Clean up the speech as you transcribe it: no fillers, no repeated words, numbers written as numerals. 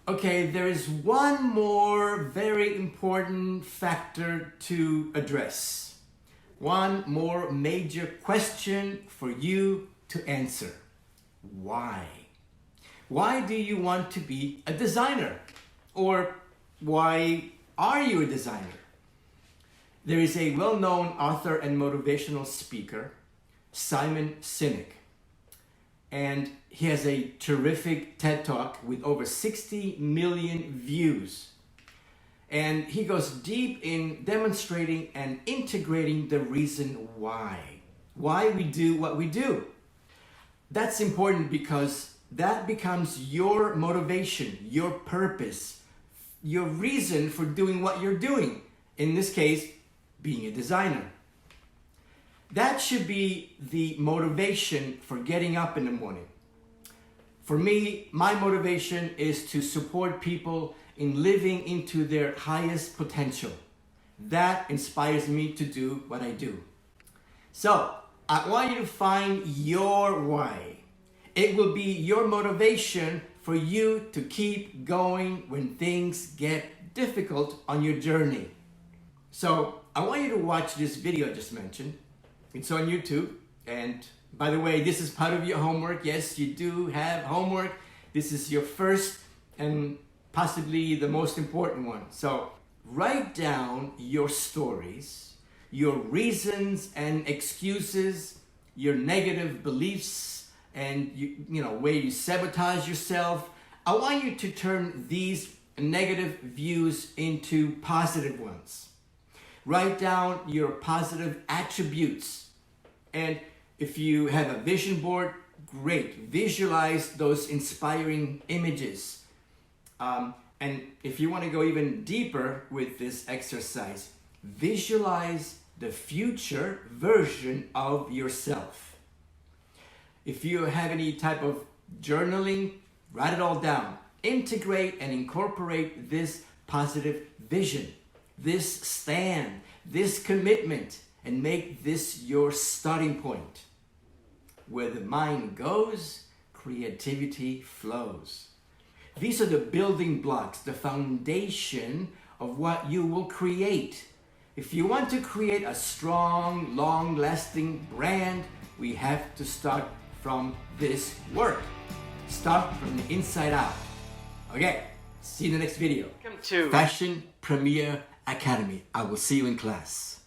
Okay, there is one more very important factor to address. One more major question for you to answer. Why? Why do you want to be a designer? Or why are you a designer? There is a well-known author and motivational speaker, Simon Sinek. And he has a terrific TED Talk with over 60 million views. And he goes deep in demonstrating and integrating the reason why we do what we do. That's important because that becomes your motivation, your purpose, your reason for doing what you're doing. In this case, being a designer. That should be the motivation for getting up in the morning. For me, my motivation is to support people in living into their highest potential. That inspires me to do what I do. So, I want you to find your why. It will be your motivation for you to keep going when things get difficult on your journey. So, I want you to watch this video I just mentioned. It's on YouTube, and by the way, this is part of your homework. Yes, you do have homework. This is your first and possibly the most important one. So write down your stories, your reasons and excuses, your negative beliefs, and where you sabotage yourself. I want you to turn these negative views into positive ones. Write down your positive attributes. And if you have a vision board, great. Visualize those inspiring images. And if you want to go even deeper with this exercise, visualize the future version of yourself. If you have any type of journaling, write it all down. Integrate and incorporate this positive vision, this stand, this commitment, and make this your starting point. Where the mind goes, creativity flows. These are the building blocks, the foundation of what you will create. If you want to create a strong, long-lasting brand, we have to start from this work. Start from the inside out. Okay, see you in the next video. Welcome to Fashion Premier Academy. I will see you in class.